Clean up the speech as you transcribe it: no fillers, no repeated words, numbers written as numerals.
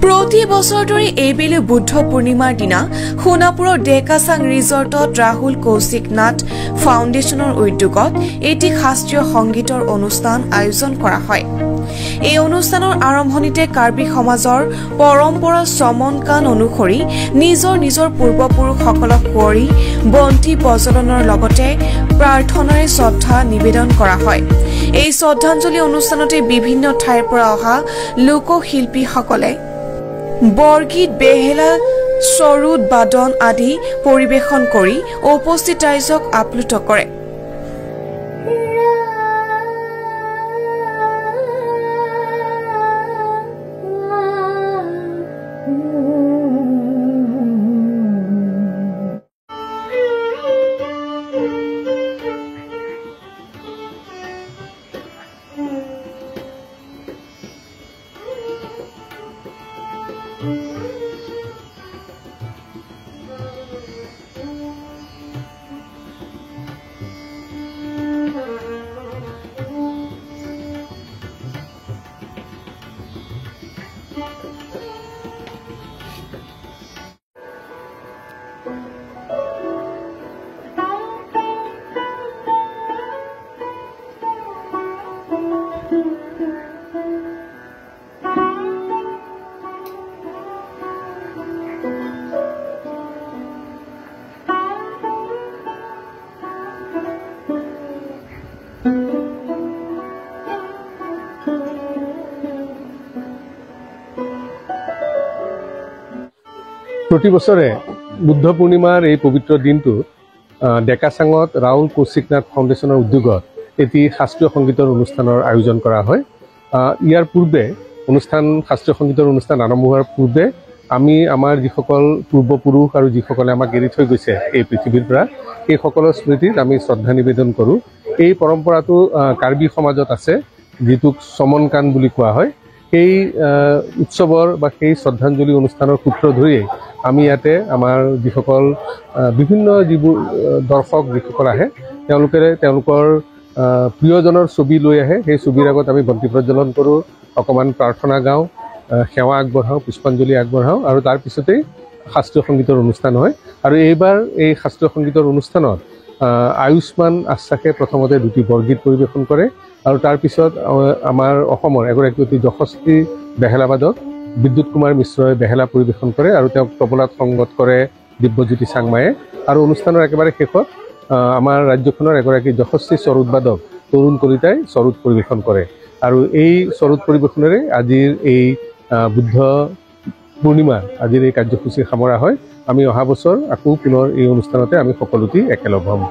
প্ৰতি বছৰ ধৰি এইবেলি বুদ্ধ পূৰ্ণিমাৰ দিনা সোণাপুৰৰ ডেকাচাং ৰিজৰ্টত ৰাহুল কৌশিক নাথ ফাউণ্ডেশ্যনৰ উদ্যোগত এটি শাস্ত্ৰীয় সংগীতৰ অনুষ্ঠান আয়োজন কৰা হয়। এই অনুষ্ঠানৰ আৰম্ভণিতে কাৰ্বি সমাজৰ পৰম্পৰা চমনকান অনুসৰি নিজৰ পূৰ্বপুৰুষসকলক সোঁৱৰি বন্তি প্ৰজ্বলনৰ লগতে প্ৰাৰ্থনাৰে শ্ৰদ্ধা নিবেদন কৰা হয়। এই শ্ৰদ্ধাঞ্জলি অনুষ্ঠানতে বিভিন্ন ঠাইৰ পৰা অহা লোকশিল্পীসকলে বৰগীত, বেহেলা, সৰুদ বাদন আদি পৰিৱেশন কৰি উপস্থিত ৰাইজক আপ্লুত কৰে। প্ৰতি বছৰে বুদ্ধ পূৰ্ণিমাৰ এই পবিত্ৰ দিনটো ডেকাচাঙত ৰাহুল কৌশিক নাথ ফাউণ্ডেশ্যনৰ উদ্যোগত এটি শাস্ত্ৰীয় সংগীতৰ অনুষ্ঠানৰ আয়োজন কৰা হয়। ইয়াৰ পূৰ্বে শাস্ত্ৰীয় সংগীতৰ অনুষ্ঠান আৰম্ভ হোৱাৰ পূৰ্বে আমি আমাৰ যিসকল পূৰ্বপুৰুষ আৰু যিসকলে আমাক এৰি থৈ গৈছে এই পৃথিৱীৰ পৰা, এই সকলৰ স্মৃতিত আমি শ্ৰদ্ধা নিবেদন কৰোঁ। এই পৰম্পৰাটো কাৰ্বি সমাজত আছে, যিটোক চমনকান বুলি কোৱা হয়। সেই উৎসৱৰ বা সেই শ্ৰদ্ধাঞ্জলি অনুষ্ঠানৰ সূত্ৰ ধৰিয়েই আমি ইয়াতে আমাৰ যিসকল বিভিন্ন যিবোৰ দৰ্শক যিসকল আহে, তেওঁলোকৰ প্ৰিয়জনৰ ছবি লৈ আহে। সেই ছবিৰ আগত আমি বন্তি প্ৰজ্বলন কৰোঁ, অকণমান প্ৰাৰ্থনা গাওঁ, সেৱা আগবঢ়াওঁ, পুষ্পাঞ্জলি আগবঢ়াওঁ, আৰু তাৰ পিছতেই শাস্ত্ৰীয় সংগীতৰ অনুষ্ঠান হয়। আৰু এইবাৰ এই শাস্ত্ৰীয় সংগীতৰ অনুষ্ঠানত আয়ুষ্মান আশ্বাসে প্ৰথমতে দুটি বৰগীত পৰিৱেশন কৰে, আৰু তাৰ পিছত আমাৰ অসমৰ এগৰাকী অতি যশস্বী বেহেলাবাদক বিদ্যুৎ কুমাৰ মিশ্ৰই বেহেলা পৰিৱেশন কৰে, আৰু তেওঁক তবলাত সংগত কৰে দিব্যজ্যোতি চাংমায়ে। আৰু অনুষ্ঠানৰ একেবাৰে শেষত আমাৰ ৰাজ্যখনৰ এগৰাকী যশস্বী সৰুদবাদক তৰুণ কলিতাই সৰুদ পৰিৱেশন কৰে। আৰু এই সৰুদ পৰিৱেশনেৰে আজিৰ এই বুদ্ধ পূৰ্ণিমা আজিৰ এই কাৰ্যসূচী সামৰা হয়। আমি অহা বছৰ আকৌ পুনৰ এই অনুষ্ঠানতে আমি সকলোটি একেলগ হ'ম।